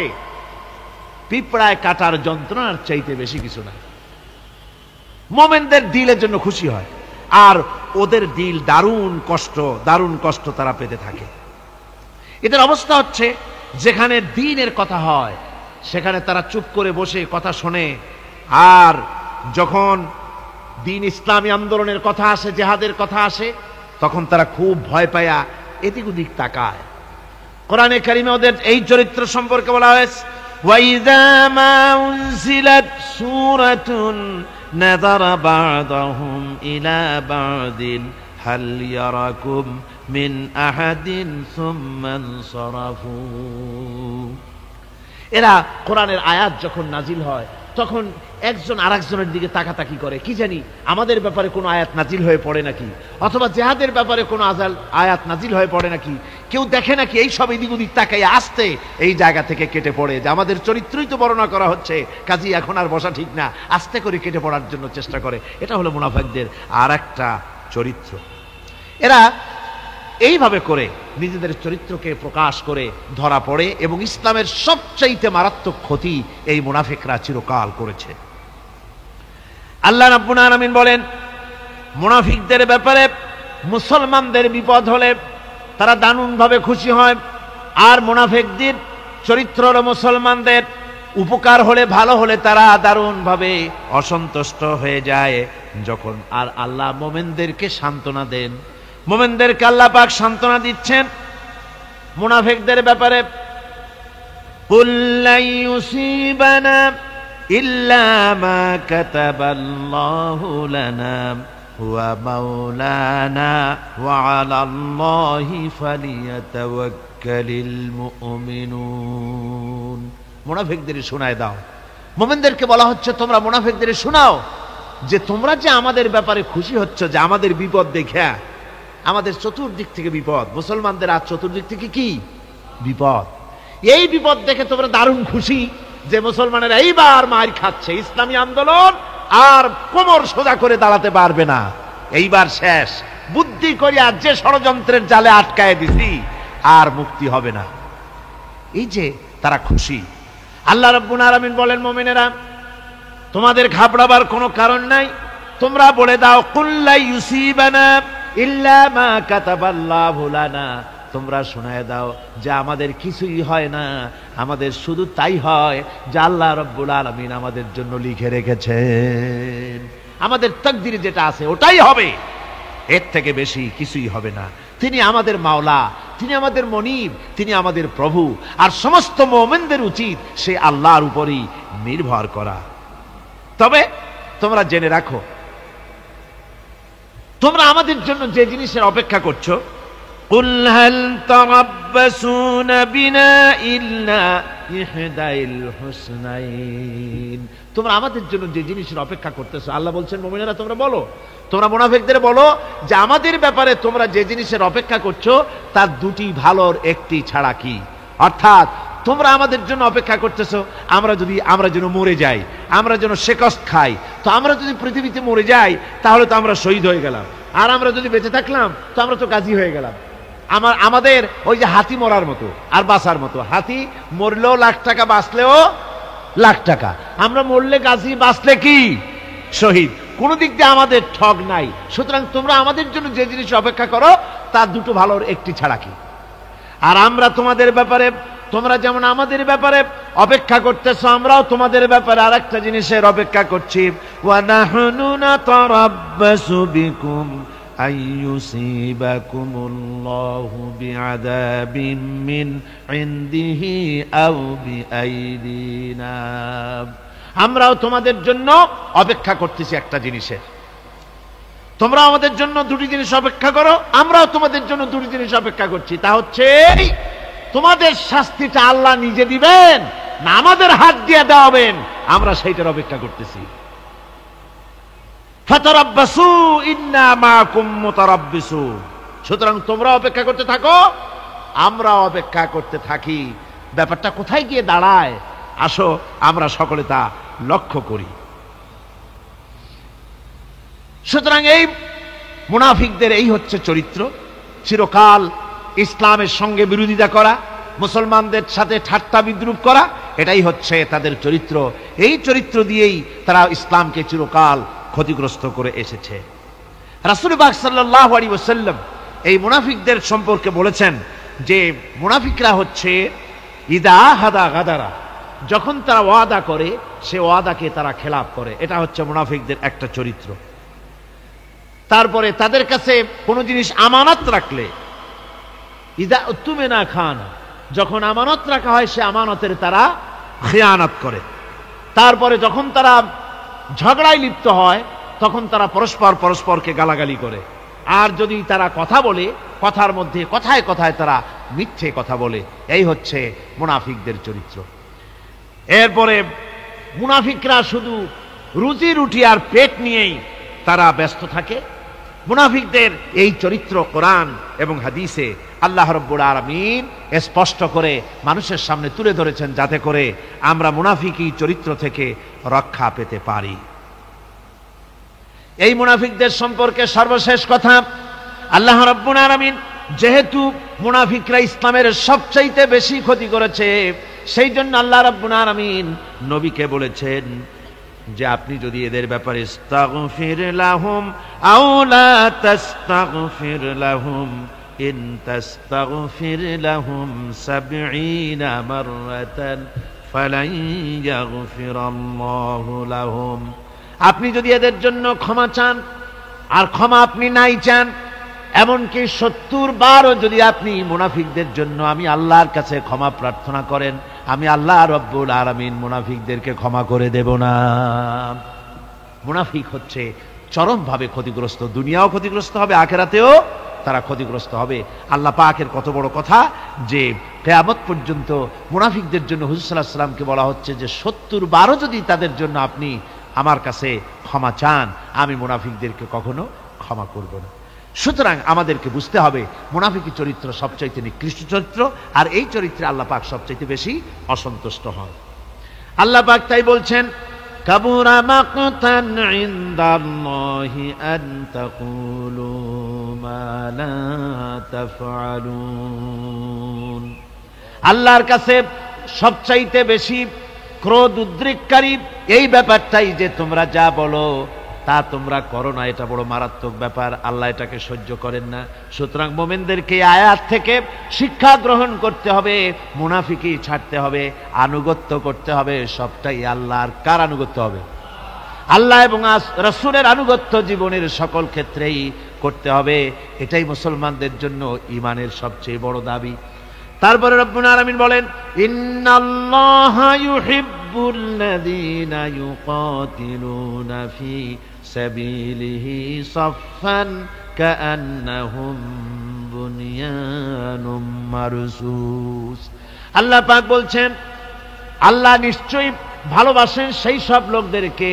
পিঁপড়ায় কাটার যন্ত্রণার চাইতে বেশি কিছু না। মোমেনদের দিলের জন্য খুশি হয়, আর ওদের দিল দারুণ কষ্ট তারা পেতে থাকে। এদের অবস্থা হচ্ছে যেখানে দ্বীনের কথা হয় সেখানে তারা চুপ করে বসে কথা শোনে, আর যখন দ্বীন ইসলামী আন্দোলনের কথা আসে, জিহাদের কথা আসে, তখন তারা খুব ভয় পায়া এদিক ওদিক তাকায়। কোরআনে কারিমে ওদের এই চরিত্র সম্পর্কে বলা হয়েছে, ওয়াইযা মা উনজিলাত সূরাতুন নাযারা বা'দাহুম ইলা বা'দিন হাল ইয়ারাকুম মিন আহাদিন সুম্মা ইনসারাফু। এরা কোরআনের আয়াত যখন নাজিল হয় তখন একজন আরেকজনের দিকে তাকাতাকি করে, কি জানি আমাদের ব্যাপারে কোনো আয়াত নাজিল হয়ে পড়ে নাকি, অথবা জিহাদের ব্যাপারে কোনো আয়াত নাজিল হয়ে পড়ে নাকি। কেউ দেখে নাকি এই সব এদিক ওদিক তাকাই আসতে এই জায়গা থেকে কেটে পড়ে, যে আমাদের চরিত্রই তো বর্ণনা করা হচ্ছে, কাজী এখন আর বসা ঠিক না, আস্তে করে কেটে পড়ার জন্য চেষ্টা করে। এটা হলো মুনাফিকদের আর একটা চরিত্র। এরা এইভাবে করে নিজেদের চরিত্রকে প্রকাশ করে ধরা পড়ে, এবং ইসলামের সবচাইতে মারাত্মক ক্ষতি এই মুনাফিকরা চিরকাল করেছে। আল্লাহ রাব্বুল আলামিন বলেন মুনাফিকদের ব্যাপারে, মুসলমানদের বিপদ হলে তারা দারুণভাবে খুশি হয়, আর মুনাফিকদের চরিত্র হলো মুসলমানদের উপকার হলে, ভালো হলে তারা দারুণভাবে অসন্তুষ্ট হয়ে যায়। যখন আর আল্লাহ মুমিনদেরকে সান্ত্বনা দেন, মুমিনদেরকে আল্লাহ পাক সান্ত্বনা দিচ্ছেন মুনাফিকদের ব্যাপারে, কুল লা ইউসিবানা ইল্লা মা কাতাবাল্লাহু লানা ওয়া মাওলানা ওয়া আলাল্লাহি ফালিয়াতাওয়াক্কালিল মুমিনুন। মুনাফিকদের শোনায় দাও, মুমিনদেরকে বলা হচ্ছে তোমরা মুনাফিকদের শোনাও যে তোমরা যে আমাদের ব্যাপারে খুশি হচ্ছ, যে আমাদের বিপদ দেখে, আমাদের চতুর্দিক থেকে বিপদ, মুসলমানদের আর চতুর্দিক থেকে কি বিপদ, এই বিপদ দেখে তোমরা দারুণ খুশি যে মুসলমানেরা এইবার মার খাচ্ছে, ইসলামী আন্দোলন আর কোমর সোজা করে দাঁড়াতে পারবে না, এইবার শেষ, বুদ্ধি করিয়া যে ষড়যন্ত্রের জালে আটকায় দিছি আর মুক্তি হবে না। এই যে তারা খুশি। আল্লাহ রাব্বুল আলামিন বলেন মুমিনেরা তোমাদের ঘাবড়াবার কোনো কারণ নাই, তোমরা বলে দাও কুল লা ইউসিবানা ইল্লা মা কাতাবাল্লাহু লানা, তোমরা শোনায় দাও যে আমাদের কিছুই হয় না, আমাদের শুধু তাই হয় যে আল্লাহ রাব্বুল আলামিন আমাদের জন্য লিখে রেখেছেন, আমাদের তাকদীরে যেটা আছে ওটাই হবে, এর থেকে বেশি কিছুই হবে না। তিনি আমাদের মাওলা, তিনি আমাদের মনিব, তিনি আমাদের প্রভু। আর সমস্ত মুমিনদের উচিত সে আল্লাহর উপরই নির্ভর করা। তবে তোমরা জেনে রাখো, তোমরা আমাদের জন্য যে জিনিসের অপেক্ষা করছো, কুল হাল তারাব্বাসুনা বিনা ইল্লা ইহদাইল হুসনাইন, তোমরা আমাদের জন্য যে জিনিসের অপেক্ষা করতেছো, আল্লাহ বলছেন মুমিনেরা তোমরা বলো, তোমরা মুনাফিকদের বলো যে আমাদের ব্যাপারে তোমরা যে জিনিসের অপেক্ষা করছো তার দুটি ভালোর একটি ছাড়া কি। অর্থাৎ তোমরা আমাদের জন্য অপেক্ষা করতেছো আমরা যেন মরে যাই, আমরা যেন শেকস্ত খাই। তো আমরা যদি পৃথিবীতে মরে যাই তাহলে তো আমরা শহীদ হয়ে গেলাম, আর আমরা যদি বেঁচে থাকলাম তো আমরা তো গাজী হয়ে গেলাম। আমাদের ওই যে হাতি মরার মতো আর বাঁচার মতো, হাতি মরলেও লাখ টাকা, বাঁচলেও লাখ টাকা। আমরা মরলে গাজী, বাঁচলে কি শহীদ, কোন দিক দিয়ে আমাদের ঠগ নাই। সুতরাং তোমরা আমাদের জন্য যে জিনিস অপেক্ষা করো তার দুটো ভালোর একটি ছাড়া কি। আর আমরা তোমাদের ব্যাপারে, তোমরা যেমন আমাদের ব্যাপারে অপেক্ষা করতেছো, আমরাও তোমাদের ব্যাপারে আরেকটা জিনিসের অপেক্ষা করছি। ওয়া নাহনু নাতারাব্বাসু বিকুম আইয়ুসিবাকুমুল্লাহু বিআযাবিম মিন ইনদিহি আও বিআইদিনা, আমরাও তোমাদের জন্য অপেক্ষা করতেছি একটা জিনিসের। তোমরা আমাদের জন্য দুটি জিনিস অপেক্ষা করো, আমরাও তোমাদের জন্য দুটি জিনিস অপেক্ষা করছি। তা হচ্ছে তোমাদের শাস্তিটা আল্লাহ নিজে দিবেন না আমাদের হাত দিয়ে দেওয়াবেন, আমরা সেইটার অপেক্ষা করতেছি। ফাতারাব্বাসু ইন্না মাআকুম মুতারাব্বিসুন, সুতরাং তোমরা অপেক্ষা করতে থাকো, আমরা অপেক্ষা করতে থাকি। ব্যাপারটা কোথায় গিয়ে দাঁড়ায় আসো আমরা সকলে তা লক্ষ্য করি। সুতরাং এই মুনাফিকদের এই হচ্ছে চরিত্র, চিরকাল ইসলামের সঙ্গে বিরোধিতা করা, মুসলমানদের সাথে ঠাট্টা বিদ্রুপ করা, এটাই হচ্ছে তাদের চরিত্র। এই চরিত্র দিয়েই তারা ইসলামকে চিরকাল ক্ষতিগ্রস্ত করে এসেছে। রাসূল পাক সাল্লাল্লাহু আলাইহি ওয়াসাল্লাম এই মুনাফিকদের সম্পর্কে বলেছেন যে মুনাফিকরা হচ্ছে ইদা হাদা গাদারা, যখন তারা ওয়াদা করে সে ওয়াদাকে তারা খেলাফ করে, এটা হচ্ছে মুনাফিকদের একটা চরিত্র। তারপরে তাদের কাছে কোনো জিনিস আমানত রাখলে, ইদা উতুমিনা খানা, যখন আমানত রাখা হয় সে আমানতের তারা খিয়ানত করে। তারপরে যখন তারা ঝগড়ায় লিপ্ত হয় তখন তারা পরস্পরকে গালাগালি করে। আর যদি তারা কথা বলে, কথার মধ্যে কথায় কথায় তারা মিথ্যে কথা বলে। এই হচ্ছে মুনাফিকদের চরিত্র। এরপরে মুনাফিকরা শুধু রুজি রুটি আর পেট নিয়েই তারা ব্যস্ত থাকে। মুনাফিকদের এই চরিত্র কোরআন এবং হাদিসে আল্লাহ রাব্বুল আলামিন স্পষ্ট করে মানুষের সামনে তুলে ধরেছেন, যাতে করে আমরা মুনাফিকি চরিত্র থেকে রক্ষা পেতে পারি। এই মুনাফিকদের সম্পর্কে সর্বশেষ কথা, আল্লাহ রাব্বুল আলামিন যেহেতু মুনাফিকরা ইসলামের সবচাইতে বেশি ক্ষতি করেছে, সেই জন্য আল্লাহ রাব্বুল আলামিন নবীকে বলেছেন যে আপনি যদি এদের ব্যাপারে ইস্তাগফির লাহুম আও লা তাস্তাগফির লাহুম ইন তাস্তাগফির লাহুম ৭০ মাররাতান ফালান ইয়াগফিরাল্লাহু লাহুম, আপনি যদি এদের জন্য ক্ষমা চান, আর ক্ষমা আপনি নাই চান, এমনকি ৭০ বারও যদি আপনি মুনাফিকদের জন্য আমি আল্লাহর কাছে ক্ষমা প্রার্থনা করেন, আমি আল্লাহ রব্বুল আলামিন মুনাফিকদেরকে ক্ষমা করে দেব না। মুনাফিক হচ্ছে চরমভাবে ক্ষতিগ্রস্ত, দুনিয়াও ক্ষতিগ্রস্ত হবে, আখিরাতেও তারা ক্ষতিগ্রস্ত হবে। আল্লাহ পাকের কত বড় কথা যে কিয়ামত পর্যন্ত মুনাফিকদের জন্য হুজুর সাল্লাল্লাহু আলাইহি ওয়াসাল্লামকে বলা হচ্ছে যে ৭০ বারও যদি তাদের জন্য আপনি আমার কাছে ক্ষমা চান, আমি মুনাফিকদেরকে কখনো ক্ষমা করব না। সুতরাং আমাদেরকে বুঝতে হবে মুনাফিকি চরিত্র সবচাইতে নিকৃষ্ট চরিত্র, আর এই চরিত্রে আল্লাহ পাক সবচাইতে বেশি অসন্তুষ্ট হন। আল্লাহ পাক তাই বলছেন, কাবুরা মাকতান ইনদাল্লাহি আন তাকুলু মা লা তাফআলুন, আল্লাহর কাছে সবচাইতে বেশি ক্রোধ উদ্রেককারী এই ব্যাপারটাই যে তোমরা যা বলো তা তোমরা করো না, এটা বড় মারাত্মক ব্যাপার, আল্লাহ এটাকে সহ্য করেন না। সুতরাং মুমিনদেরকে আয়াত থেকে শিক্ষা গ্রহণ করতে হবে, মুনাফিকি ছাড়তে হবে, আনুগত্য করতে হবে, সবটাই আল্লাহর। কার আনুগত্য হবে? আল্লাহ এবং রাসূলের আনুগত্য জীবনের সকল ক্ষেত্রেই করতে হবে। এটাই মুসলমানদের জন্য ঈমানের সবচেয়ে বড় দাবি। তারপরে রব্বুল আলামিন বলেন, ইন্নাল্লাহা ইউহিব্বুল্লাযীনা ইউকাতিলুনা ফি সাবিলিহি সাফফান কাআন্নাহুম বুনিয়ানুম মারসুস। আল্লাহ পাক বলছেন, আল্লাহ নিশ্চয়ই ভালোবাসেন সেই সব লোকদেরকে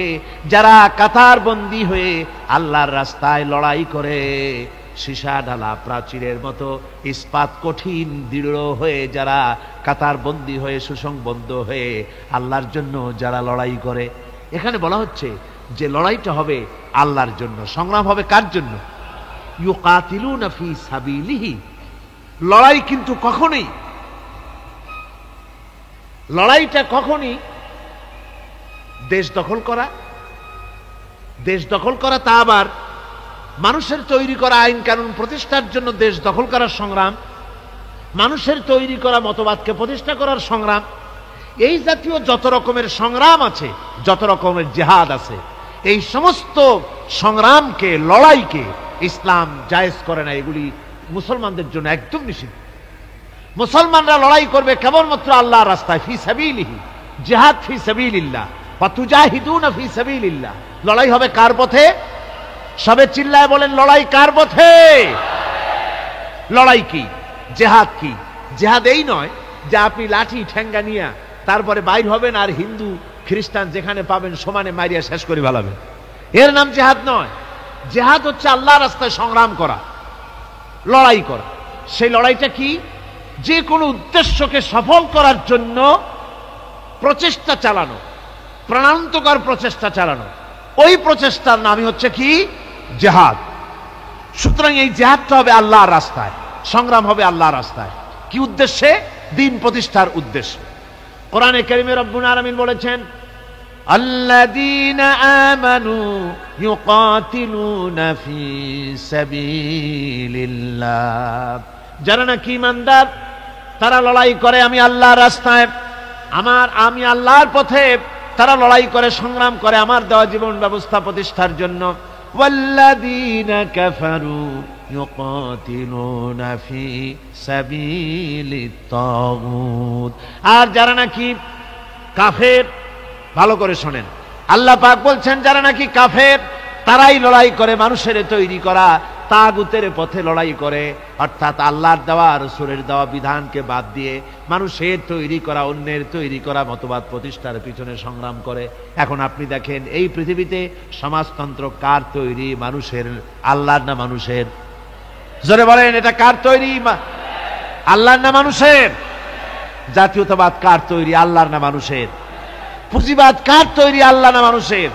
যারা কাতারবন্দী হয়ে আল্লাহর রাস্তায় লড়াই করে, সীসা ঢালা প্রাচীরের মতো ইস্পাত কঠিন দৃঢ় হয়ে যারা কাতারবন্দী হয়ে সুসংবদ্ধ হয়ে আল্লাহর জন্য যারা লড়াই করে। এখানে বলা হচ্ছে যে লড়াইটা হবে আল্লাহর জন্য, সংগ্রাম হবে কার জন্য? ইউকাতিলুনা ফি সাবিলিহি। লড়াই কিন্তু লড়াইটা কখনই দেশ দখল করা, তা আবার মানুষের তৈরি করা আইন কানুন প্রতিষ্ঠার জন্য দেশ দখল করার সংগ্রাম, মানুষের তৈরি করা মতবাদকে প্রতিষ্ঠা করার সংগ্রাম, এই জাতীয় যত রকমের সংগ্রাম আছে, যত রকমের জিহাদ আছে, এই সমস্ত সংগ্রামকে, লড়াইকে ইসলাম জায়েজ করে না। এগুলি মুসলমানদের জন্য একদম নিষিদ্ধ। মুসলমানরা লড়াই করবে কেবলমাত্র আল্লাহর রাস্তায়, ফি সাবিলিহি, জিহাদ ফি সাবিলিল্লাহ, ওয়া তুজাহিদুনা ফি সাবিলিল্লাহ। লড়াই হবে কার পথে? সবে চিল্লায় বলেন, লড়াই কার পথে? লড়াই কি? জিহাদ কি? জিহাদ এই নয় যে আপনি লাঠি ঠেঙ্গা নিয়ে তারপরে বাইর হবেন আর হিন্দু খ্রিস্টান যেখানে পাবেন সমানে মারিয়া শেষ করে ফেলাবেন। এর নাম জিহাদ নয়। জিহাদ হচ্ছে আল্লাহর রাস্তায় সংগ্রাম করা, লড়াই করা। সেই লড়াইটা কি? যে কোনো উদ্দেশ্যকে সফল করার জন্য প্রচেষ্টা চালানো, প্রাণান্তকর প্রচেষ্টা চালানো, ওই প্রচেষ্টার নামই হচ্ছে কি? জিহাদ। সুতরাং এই জিহাদটা হবে আল্লাহর রাস্তায়, সংগ্রাম হবে আল্লাহর রাস্তায়। কি উদ্দেশ্যে? দ্বীন প্রতিষ্ঠার উদ্দেশ্যে। কোরআনে কারীমে রব্বুল আলামিন বলেছেন, আল্লাযীনা আমানু ইউকাতিলুনা ফি সাবিলিল্লাহ। যারা নাকি ঈমানদার তারা লড়াই করে আমি আল্লাহর রাস্তায়, আমি আল্লাহর পথে তারা লড়াই করে, সংগ্রাম করে আমার দেওয়া জীবন ব্যবস্থা প্রতিষ্ঠার জন্য। ওয়াল্লাযীনা কাফারু ইউকাতিলুনা ফি সাবিলিত তাগুত। আর যারা নাকি কাফের, ভালো করে শোনেন, আল্লাহ পাক বলছেন যারা নাকি কাফের তারাই লড়াই করে মানুষের তৈরি করা তাগুতের পথে লড়াই করে, অর্থাৎ আল্লাহর দেওয়া রাসূলের দেওয়া বিধানকে বাদ দিয়ে মানুষের তৈরি করা, অন্যের তৈরি করা মতবাদ প্রতিষ্ঠার পিছনে সংগ্রাম করে। এখন আপনি দেখেন এই পৃথিবীতে সমাজতন্ত্র কার তৈরি? মানুষের। আল্লাহর না মানুষের? জোরে বলেন, এটা কার তৈরি? আল্লাহর না মানুষের? জাতীয়তাবাদ কার তৈরি? আল্লাহর না মানুষের? পুঁজিবাদ কার তৈরি? আল্লাহ না মানুষের?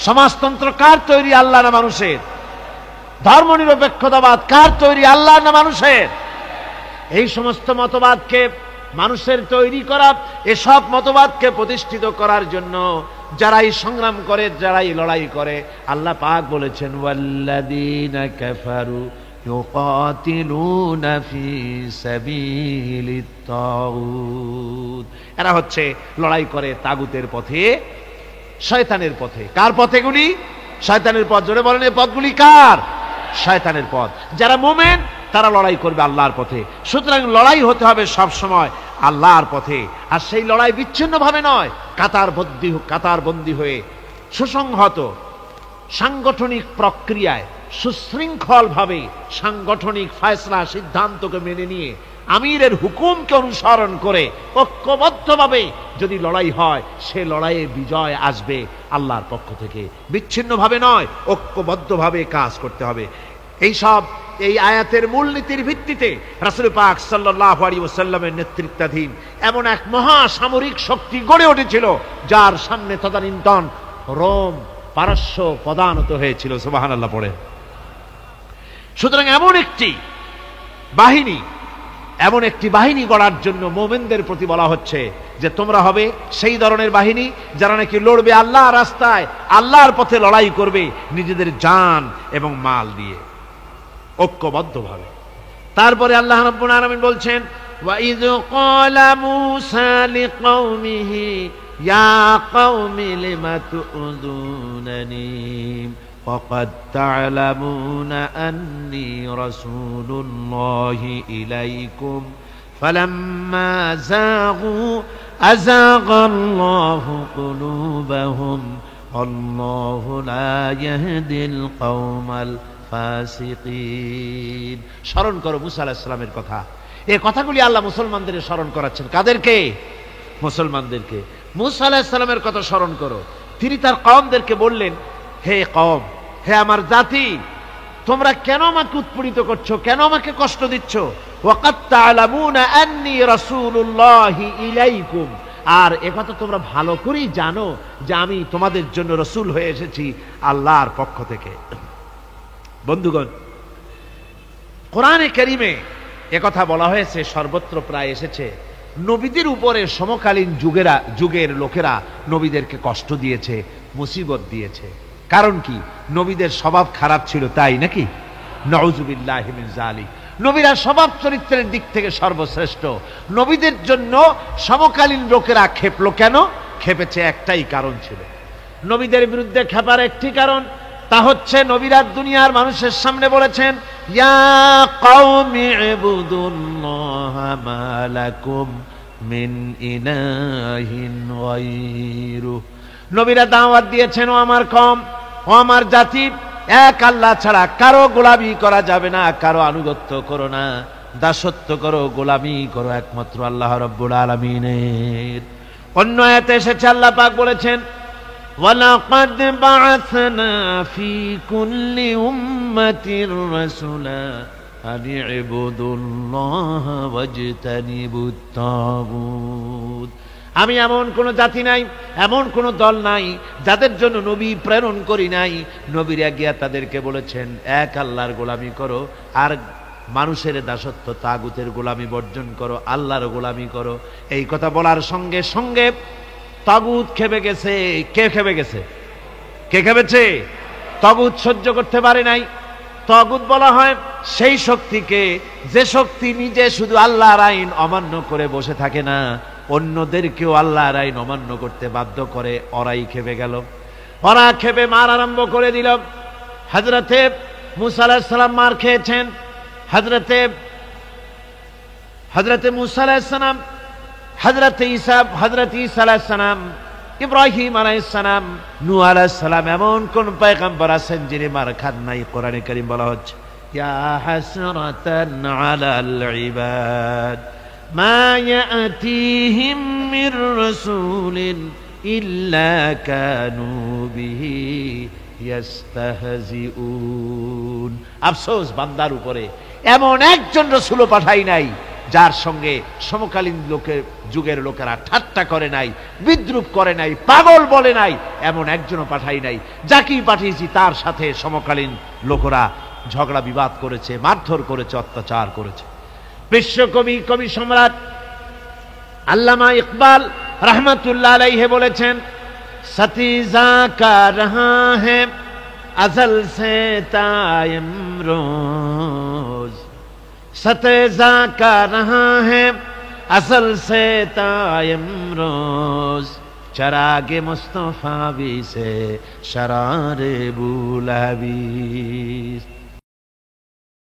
সমাজতন্ত্র কার তৈরি? আল্লাহ না মানুষের? ধর্মনিরপেক্ষতাবাদ কার তৈরি? আল্লাহ না মানুষের? এই সমস্ত মতবাদকে মানুষের তৈরি করা, এসব মতবাদকে প্রতিষ্ঠিত করার জন্য যারাই সংগ্রাম করে, যারাই লড়াই করে, আল্লাহ পাক বলেছেন ওয়াল্লাযীনা কাফারু ইউকাতিলুনা ফি সাবিলিত তাগুত। এরা হচ্ছে লড়াই করে তাগুতের পথে, শয়তানের পথে। কার পথ এগুলি? শয়তানের পথ। জোরে বলেন, এই পথগুলি কার? শয়তানের পথ। যারা মুমিন তারা লড়াই করবে আল্লাহর পথে। সুতরাং লড়াই হতে হবে সব সময় আল্লাহর পথে। আর সেই লড়াই বিচ্ছিন্নভাবে নয়, কাতারবন্দী হয়ে সুসংহত সাংগঠনিক প্রক্রিয়ায় সুশৃঙ্খলভাবে সাংগঠনিক ফয়সলা সিদ্ধান্তকে মেনে নিয়ে আমিরের হুকুমকে অনুসরণ করে ঐক্যবদ্ধভাবে যদি লড়াই হয়, সে লড়াইয়ে বিজয় আসবে আল্লাহর পক্ষ থেকে। বিচ্ছিন্নভাবে নয়, ঐক্যবদ্ধভাবে কাজ করতে হবে। এই আয়াতের মূলনীতির ভিত্তিতে রাসূল পাক সাল্লাল্লাহু আলাইহি ওয়াসাল্লামের নেতৃত্বাধীন এমন এক মহা সামরিক শক্তি গড়ে উঠেছিল, যার সামনে তদানীন্তন রোম পারস্য পদানত হয়েছিল। সুবহানাল্লাহ পড়ে। সুতরাং এমন একটি বাহিনী গড়ার জন্য মুমিনদের প্রতি বলা হচ্ছে যে তোমরা হবে সেই ধরনের বাহিনী যারা নাকি লড়বে আল্লাহর রাস্তায়, আল্লাহর পথে লড়াই করবে নিজেদের জান এবং মাল দিয়ে, ঐক্যবদ্ধভাবে। তারপরে আল্লাহ রাব্বুল আলামিন বলছেন ওয়াইয ক্বালা মূসা লিকাওমিহি ইয়া কওমি লিমা তুযুনানি وقد تعلمون أني رسول الله إليكم فلما زاغوا أزاغ الله قلوبهم والله لا يهدي القوم الفاسقين স্মরণ করো মুসা আলাইহিস সালামের কথা। এই কথাগুলি আল্লাহ মুসলমানদের স্মরণ করাচ্ছেন। কাদেরকে? মুসলমানদেরকে। মুসা আলাইহিস সালামের কথা স্মরণ করো। তিনি তার কওমদেরকে বললেন, হে কওম, হে আমার জাতি, তোমরা কেন আমাকে উৎপীড়িত করছো, কেন আমাকে কষ্ট দিচ্ছ? ওয়াকাদ তা'লামুনা আন্নী রাসূলুল্লাহি ইলাইকুম, আর একথা তোমরা ভালো করেই জানো যে আমি তোমাদের জন্য রাসূল হয়ে এসেছি আল্লাহর পক্ষ থেকে। বন্ধুগণ, কোরআনে কারীমে একথা বলা হয়েছে, সর্বত্র প্রায় এসেছে, নবীদের উপরে সমকালীন যুগের লোকেরা নবীদেরকে কষ্ট দিয়েছে, মুসিবত দিয়েছে। কারণ কি? নবীদের স্বভাব খারাপ ছিল, তাই নাকি? নাউযুবিল্লাহি মিন যালিক। নবীরা স্বভাব চরিত্রের দিক থেকে সর্বশ্রেষ্ঠ। নবীদের জন্য সমকালীন লোকেরা ক্ষেপলো কেন? ক্ষেপেছে একটাই কারণ ছিল। নবীদের বিরুদ্ধে ক্ষেপার একটি কারণ, তা হচ্ছে নবীরা দুনিয়ার মানুষের সামনে বলেছেন, ইয়া কওমি ইবুদুল্লাহা মা লাকুম মিন ইলাহিন গায়রু। নবীরা দাওয়াত দিয়েছেন, ও আমার কওম, ও আমার জাতি, এক আল্লাহ ছাড়া কারো গোলামি করা যাবে না, কারো আনুগত্য করো না, দাসত্ব করো, গোলামি করো একমাত্র আল্লাহ রাব্বুল আলামিনের। অন্য আয়াতে এসেছে, আল্লাহ পাক বলেছেন, ওয়ালাকাদ বা'আসনা ফি কুল্লি উম্মাতির রাসূলা আন ইবুদুল্লাহা ওয়াজতানিবুত তাগুত। আমি এমন কোন জাতি নাই, এমন কোন দল নাই যাদের জন্য নবী প্রেরণ করি নাই। নবীরা গিয়া তাদেরকে বলেছেন, এক আল্লাহর গোলামি করো, আর মানুষের দাসত্ব, তাগুতের গোলামি বর্জন করো, আল্লাহর গোলামি করো। এই কথা বলার সঙ্গে সঙ্গে তাগুত খেপে গেছে। কে খেপে গেছে? কে খেপেছে? তাগুত সহ্য করতে পারে নাই। তাগুত বলা হয় সেই শক্তিকে যে শক্তি নিজে শুধু আল্লাহর আইন অমান্য করে বসে থাকে না, অন্যদেরকেও আল্লাহর আইন অমান্য করতে বাধ্য করে। ওরাই খেপে গেল। ওরা খেপে মার আরম্ভ করে দিল। হযরতে মুসা আলাইহিস সালাম মার খেয়েছেন। হযরতে মুসা আলাইহিস সালাম, হযরতে ঈসা আলাইহিস সালাম, ইব্রাহিম আলাইহিস সালাম, নূহ আলাইহিস সালাম, এমন কোন পয়গম্বর আছেন যিনি মার খান নাই? কোরআনে কারীম বলা হচ্ছে, ইয়া হাসরাতান আলাল ইবাদ মা ইয়াতিহিম মির রাসূলিন ইল্লা কানু বিহি ইয়াস্তাহজিউন। আফসোস বান্দার উপরে, এমন একজন রাসূলও পাঠাই নাই যার সঙ্গে সমকালীন যুগের লোকেরা ঠাট্টা করে নাই, বিদ্রুপ করে নাই, পাগল বলে নাই। এমন একজনও পাঠাই নাই। যাকেই পাঠিয়েছি তার সাথে সমকালীন লোকেরা ঝগড়া বিবাদ করেছে, মারধর করেছে, অত্যাচার করেছে। বিশ্বকবি, কবি সম্রাট আল্লামা ইকবাল রহমতুল্লাহ আলাইহি বলেছেন, সতীজা কা রহা হ্যায় আজল সে তায়ম রোজ, सतेजा का रहा है असल से तायम रोज, चरागे मुस्तफा भी से शरारे बुलावी।